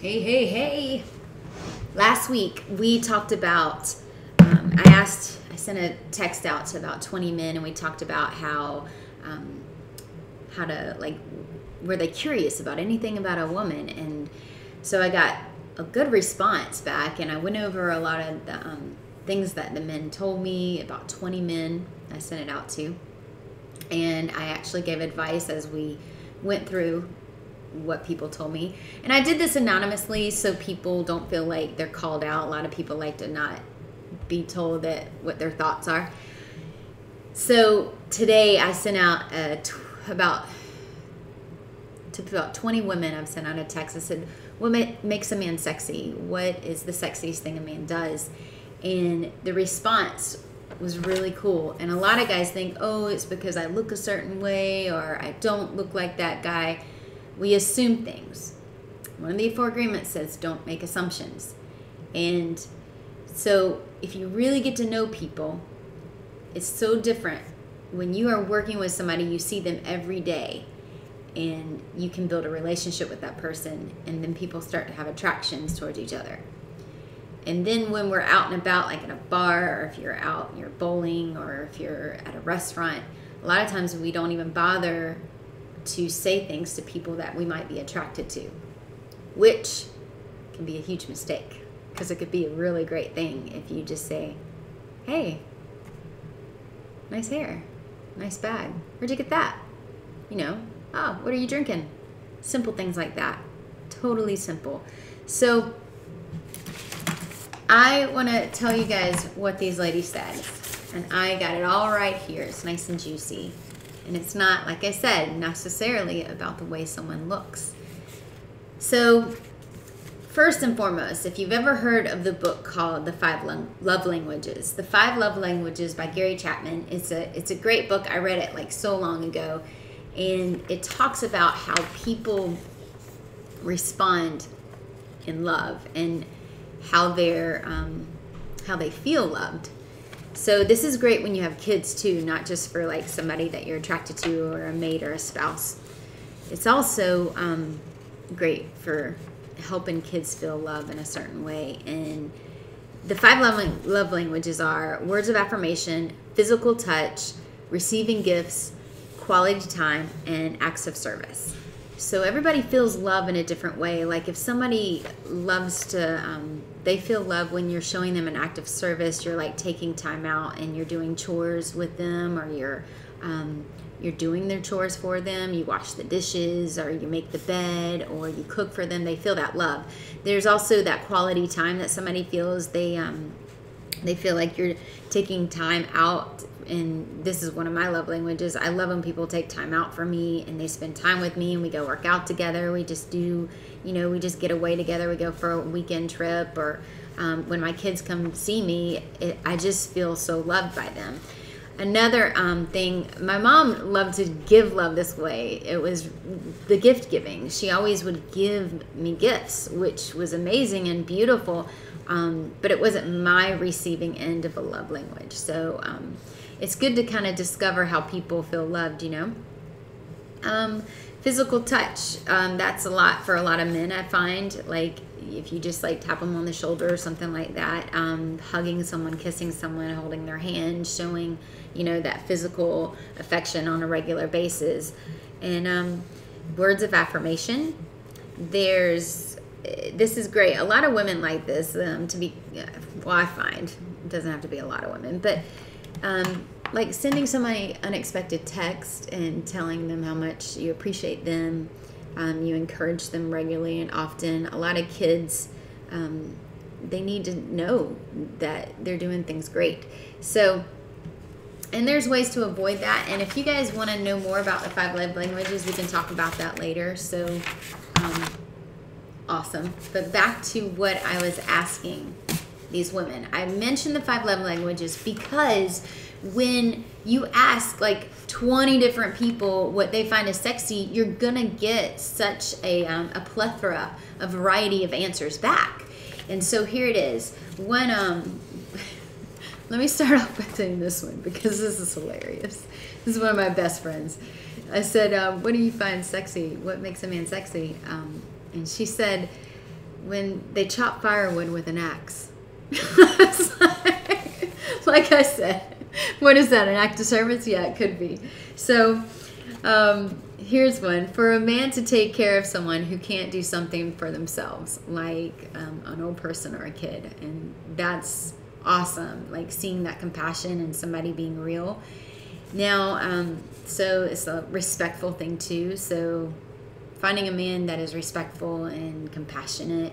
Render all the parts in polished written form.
Hey, hey, hey. Last week we talked about, I sent a text out to about 20 men and we talked about how to, like, were they curious about anything about a woman? And so I got a good response back and I went over a lot of the things that the men told me, about 20 men I sent it out to. And I actually gave advice as we went through what people told me. And I did this anonymously so people don't feel like they're called out. A lot of people like to not be told that what their thoughts are. So today I sent out about 20 women. I've sent out a text. I said, what makes a man sexy? What is the sexiest thing a man does? And the response was really cool. And a lot of guys think, oh, it's because I look a certain way or I don't look like that guy. We assume things. One of the 4 agreements says don't make assumptions. And so if you really get to know people, it's so different. When you are working with somebody, you see them every day and you can build a relationship with that person, and then people start to have attractions towards each other. And then when we're out and about, like at a bar, or if you're out and you're bowling, or if you're at a restaurant, a lot of times we don't even bother to say things to people that we might be attracted to, which can be a huge mistake, because it could be a really great thing if you just say, hey, nice hair, nice bag, where'd you get that? You know, oh, what are you drinking? Simple things like that. Totally simple. So I want to tell you guys what these ladies said, and I got it all right here. It's nice and juicy. And it's not, like I said, necessarily about the way someone looks. So, first and foremost, if you've ever heard of the book called The 5 Love Languages, The 5 Love Languages by Gary Chapman, it's a great book. I read it like so long ago. And it talks about how people respond in love and how they feel loved. So this is great when you have kids too, not just for like somebody that you're attracted to or a mate or a spouse. It's also great for helping kids feel love in a certain way. And the 5 love languages are words of affirmation, physical touch, receiving gifts, quality time, and acts of service. So everybody feels love in a different way. Like if somebody loves to, they feel love when you're showing them an act of service. You're like taking time out and you're doing chores with them, or you're doing their chores for them. You wash the dishes, or you make the bed, or you cook for them. They feel that love. There's also that quality time that somebody feels. They feel like you're taking time out. And this is one of my love languages. I love when people take time out for me and they spend time with me and we go work out together. We just do, we just get away together. We go for a weekend trip, or when my kids come see me, I just feel so loved by them. Another thing, my mom loved to give love this way. It was the gift giving. She always would give me gifts, which was amazing and beautiful, but it wasn't my receiving end of a love language. So it's good to kind of discover how people feel loved, Physical touch, that's a lot for a lot of men, I find. Like if you just like tap them on the shoulder or something like that, hugging someone, kissing someone, holding their hand, showing, that physical affection on a regular basis. And words of affirmation, this is great. A lot of women like this, I find, it doesn't have to be a lot of women, but like sending somebody unexpected text and telling them how much you appreciate them. You encourage them regularly and often. A lot of kids, they need to know that they're doing things great. So, and there's ways to avoid that. And if you guys want to know more about the 5 love languages, we can talk about that later. So, awesome. But back to what I was asking these women. I mentioned the 5 love languages because when you ask like 20 different people what they find as sexy, you're gonna get such a plethora, a variety of answers back. And so here it is. When let me start off by saying this one because this is hilarious. This is one of my best friends. I said, what do you find sexy? What makes a man sexy? And she said, when they chop firewood with an axe. Like I said, what is that, an act of service? Yeah, it could be. So here's one. For a man to take care of someone who can't do something for themselves, like an old person or a kid. And that's awesome, like seeing that compassion and somebody being real. Now, so it's a respectful thing too. So finding a man that is respectful and compassionate,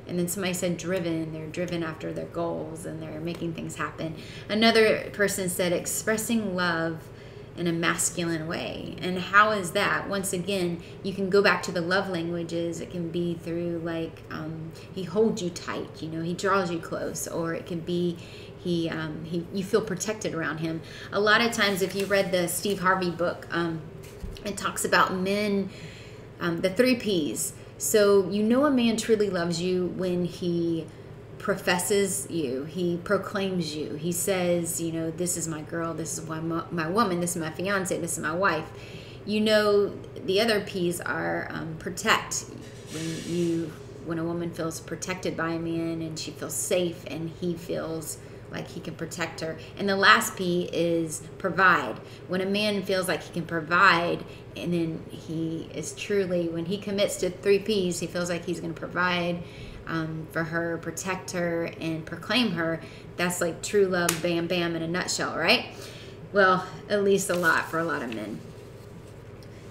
and then somebody said driven. They're driven after their goals and they're making things happen. Another person said expressing love in a masculine way. And how is that? Once again, you can go back to the love languages. It can be through like he holds you tight, you know, he draws you close, or it can be you feel protected around him. A lot of times, if you read the Steve Harvey book, it talks about men, the 3 Ps. So you know a man truly loves you when he professes you, he proclaims you, he says, you know, this is my girl, this is my woman, this is my fiance, this is my wife. You know, the other P's are protect. When a woman feels protected by a man and she feels safe and he feels like he can protect her. And the last P is provide. When a man feels like he can provide, and then he is truly, when he commits to 3 Ps, he feels like he's going to provide for her, protect her, and proclaim her. That's like true love, bam, bam, in a nutshell, right? Well, at least a lot for a lot of men.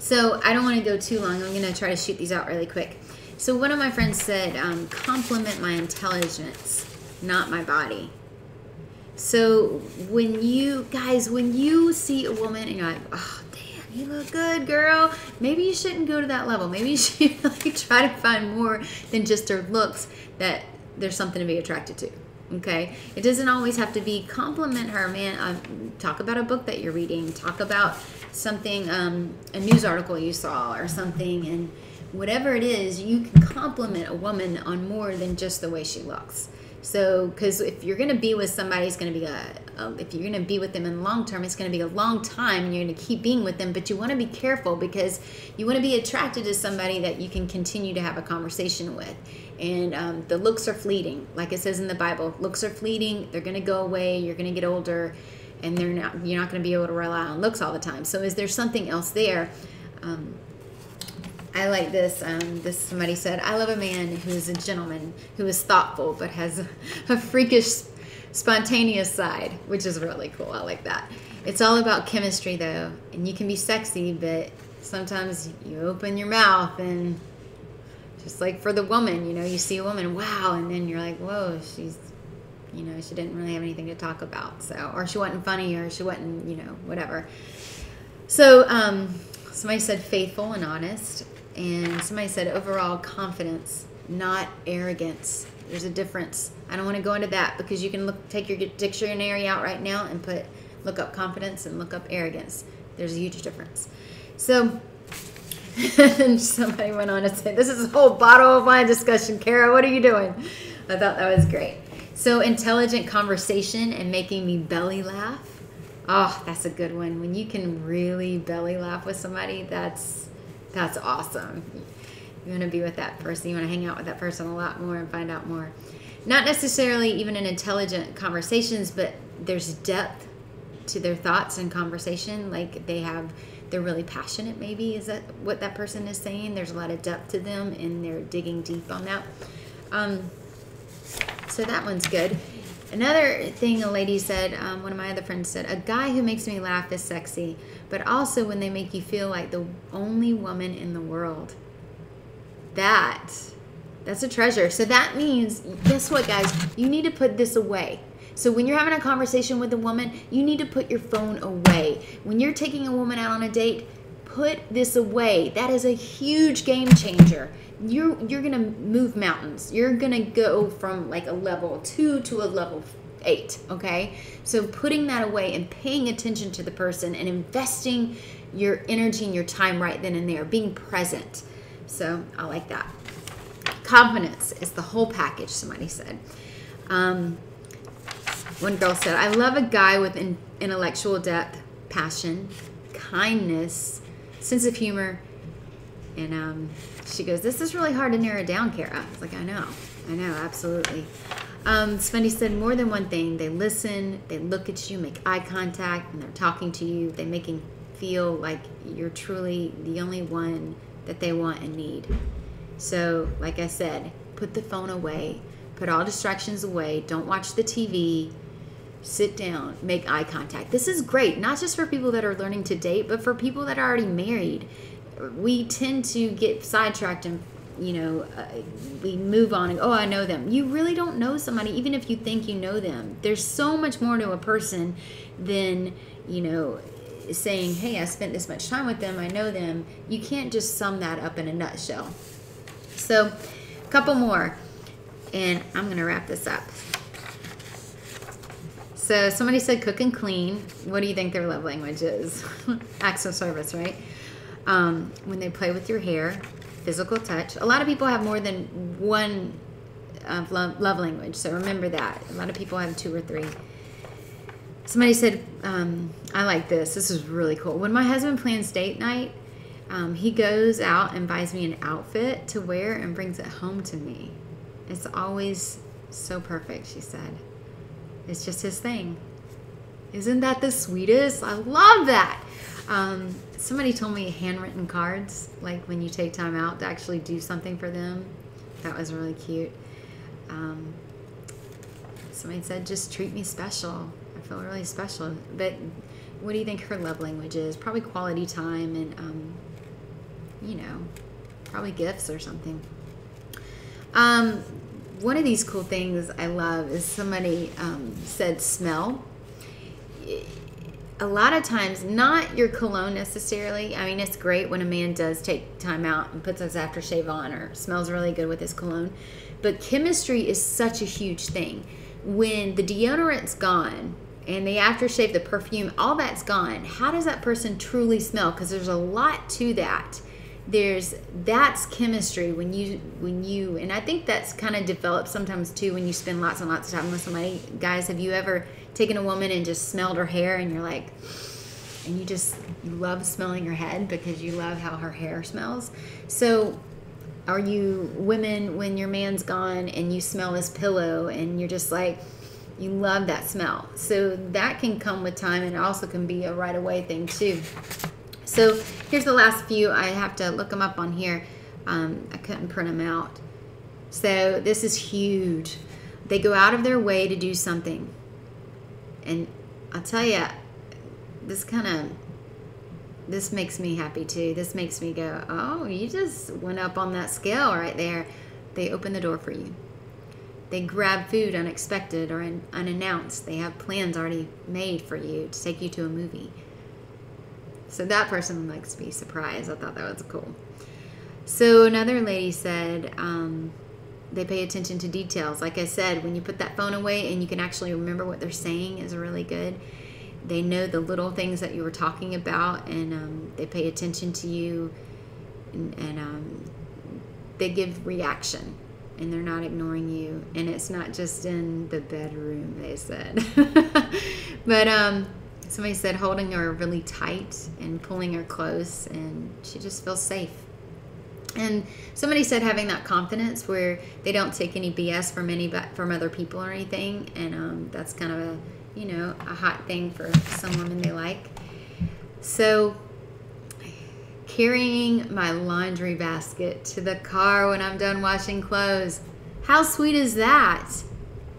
So I don't want to go too long. I'm going to try to shoot these out really quick. So one of my friends said, compliment my intelligence, not my body. So when you see a woman and you're like, oh, damn, you look good, girl. Maybe you shouldn't go to that level. Maybe you should like try to find more than just her looks, that there's something to be attracted to. Okay? It doesn't always have to be compliment her, man. Talk about a book that you're reading. Talk about something, a news article you saw or something, and whatever it is, you can compliment a woman on more than just the way she looks. So, because if you're going to be with somebody, it's going to be if you're going to be with them in the long term, it's going to be a long time, and you're going to keep being with them. But you want to be careful, because you want to be attracted to somebody that you can continue to have a conversation with. And the looks are fleeting, like it says in the Bible. Looks are fleeting. They're going to go away. You're going to get older, and you're not going to be able to rely on looks all the time. So, is there something else there? I like this. Somebody said, I love a man who is a gentleman, who is thoughtful, but has a freakish, spontaneous side, which is really cool. I like that. It's all about chemistry, though. And you can be sexy, but sometimes you open your mouth, and just like for the woman, you know, you see a woman, wow, and then you're like, whoa, she's, you know, she didn't really have anything to talk about. So, or she wasn't funny, or she wasn't, you know, whatever. So, somebody said faithful and honest. And somebody said overall confidence, not arrogance. There's a difference. I don't want to go into that, because you can take your dictionary out right now and look up confidence and look up arrogance. There's a huge difference. So, and somebody went on to say, this is a whole bottle of wine discussion, Kara. What are you doing? I thought that was great. So, intelligent conversation and making me belly laugh. Oh, that's a good one. When you can really belly laugh with somebody, that's awesome. You want to be with that person. You want to hang out with that person a lot more and find out more. Not necessarily even in intelligent conversations, but there's depth to their thoughts and conversation. Like they're really passionate, maybe. Is that what that person is saying? There's a lot of depth to them, and they're digging deep on that. So that one's good. Another thing a lady said, one of my other friends said, a guy who makes me laugh is sexy, but also when they make you feel like the only woman in the world. That's a treasure. So that means, guess what, guys? You need to put this away. So when you're having a conversation with a woman, you need to put your phone away. When you're taking a woman out on a date, put this away. That is a huge game changer. You're gonna move mountains. You're gonna go from like a level 2 to a level 8. Okay, so putting that away and paying attention to the person and investing your energy and your time right then and there, being present. So I like that. Confidence is the whole package, somebody said. One girl said, I love a guy with intellectual depth, passion, kindness, sense of humor, And she goes, this is really hard to narrow down, Kara. I was like, I know, absolutely. Somebody said more than one thing. They listen, they look at you, make eye contact, and they're talking to you. They make you feel like you're truly the only one that they want and need. So, like I said, put the phone away, put all distractions away, don't watch the TV, sit down, make eye contact. This is great, not just for people that are learning to date, but for people that are already married. We tend to get sidetracked and, we move on and, oh, I know them. You really don't know somebody, even if you think you know them. There's so much more to a person than, saying, hey, I spent this much time with them, I know them. You can't just sum that up in a nutshell. So, a couple more, and I'm going to wrap this up. So, somebody said cook and clean. What do you think their love language is? Acts of service, right? When they play with your hair, physical touch. A lot of people have more than one love language, so remember that. A lot of people have 2 or 3. Somebody said, I like this. This is really cool. When my husband plans date night, he goes out and buys me an outfit to wear and brings it home to me. It's always so perfect, she said. It's just his thing. Isn't that the sweetest? I love that. Somebody told me handwritten cards, like when you take time out to actually do something for them. That was really cute. Somebody said, just treat me special. I feel really special. But what do you think her love language is? Probably quality time and, probably gifts or something. One of these cool things I love is somebody said smell. A lot of times, not your cologne necessarily. I mean, it's great when a man does take time out and puts his aftershave on or smells really good with his cologne. But chemistry is such a huge thing. When the deodorant's gone and the aftershave, the perfume, all that's gone, how does that person truly smell? Because there's a lot to that. That's chemistry when you and I think that's kind of developed sometimes too when you spend lots and lots of time with somebody. Guys, have you ever taken a woman and just smelled her hair and you're like, and you love smelling her head because you love how her hair smells? So are you women, when your man's gone and you smell his pillow and you're just like, you love that smell? So that can come with time, and it also can be a right away thing too. So here's the last few. I have to look them up on here. I couldn't print them out. So this is huge. They go out of their way to do something. And I'll tell you, this makes me happy too. This makes me go, oh, you just went up on that scale right there. They open the door for you. They grab food unexpected or unannounced. They have plans already made for you to take you to a movie. So that person likes to be surprised. I thought that was cool. So another lady said they pay attention to details. Like I said, when you put that phone away and you can actually remember what they're saying is really good. They know the little things that you were talking about, and they pay attention to you, and they give reaction, and they're not ignoring you. And it's not just in the bedroom, they said. But somebody said holding her really tight and pulling her close, and she just feels safe. And somebody said having that confidence where they don't take any BS from other people or anything, and that's kind of a hot thing for some women they like. So carrying my laundry basket to the car when I'm done washing clothes. How sweet is that?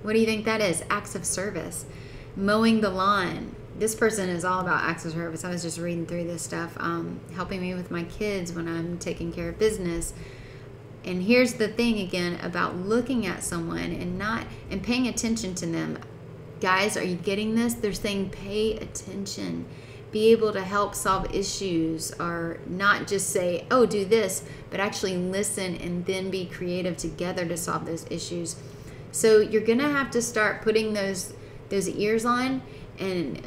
What do you think that is? Acts of service. Mowing the lawn. This person is all about acts of service. I was just reading through this stuff. Helping me with my kids when I'm taking care of business. And here's the thing again about looking at someone and paying attention to them. Guys, are you getting this? They're saying pay attention. Be able to help solve issues, or not just say, oh, do this, but actually listen and then be creative together to solve those issues. So you're going to have to start putting those ears on and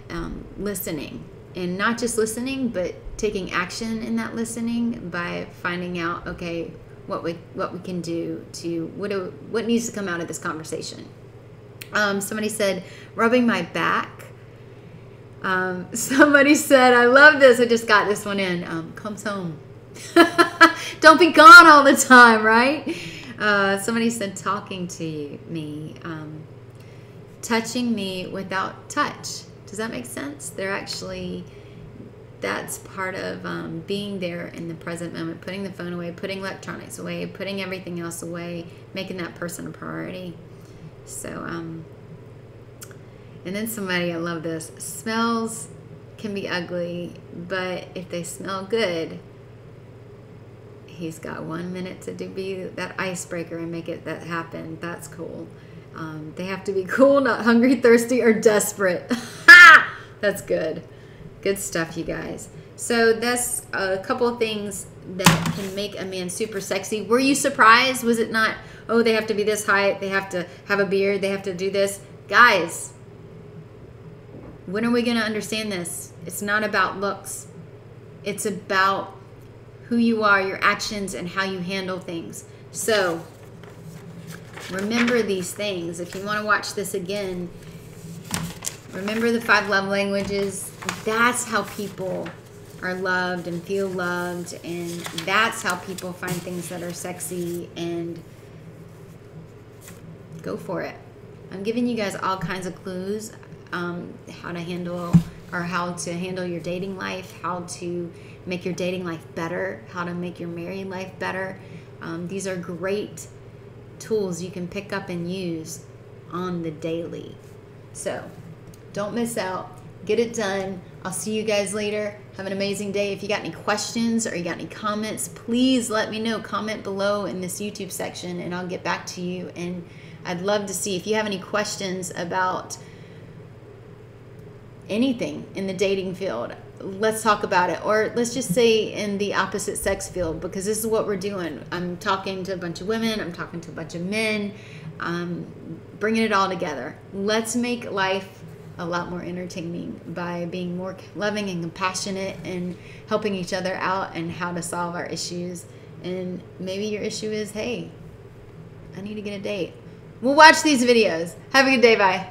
listening. And not just listening, but taking action in that listening by finding out, okay, what we can do to, what needs to come out of this conversation. Somebody said, rubbing my back. Somebody said, I love this. I just got this one in. Comes home. Don't Don't be gone all the time, right? Somebody said talking to me, touching me without touch. Does that make sense? They're actually, that's part of being there in the present moment, putting the phone away, putting electronics away, putting everything else away, making that person a priority. So, and then somebody, I love this, smells can be ugly, but if they smell good, he's got 1 minute to be that icebreaker and make it that happen. That's cool. They have to be cool, not hungry, thirsty, or desperate. That's good. Good stuff, you guys. So that's a couple of things that can make a man super sexy. Were you surprised? Was it not, oh, they have to be this height, they have to have a beard, they have to do this? Guys, when are we going to understand this? It's not about looks. It's about who you are, your actions, and how you handle things. So remember these things. If you want to watch this again, remember the 5 love languages. That's how people are loved and feel loved, and that's how people find things that are sexy, and go for it. I'm giving you guys all kinds of clues, how to handle your dating life, how to make your dating life better, how to make your married life better. These are great tools you can pick up and use on the daily. So don't miss out. Get it done. I'll see you guys later. Have an amazing day. If you got any questions or you got any comments, please let me know. Comment below in this YouTube section and I'll get back to you. And I'd love to see if you have any questions about anything in the dating field. Let's talk about it. Or let's just say in the opposite sex field, because this is what we're doing. I'm talking to a bunch of women. I'm talking to a bunch of men. Bringing it all together. Let's make life a lot more entertaining by being more loving and compassionate and helping each other out and how to solve our issues. And maybe your issue is, hey, I need to get a date. We'll watch these videos. Have a good day. Bye.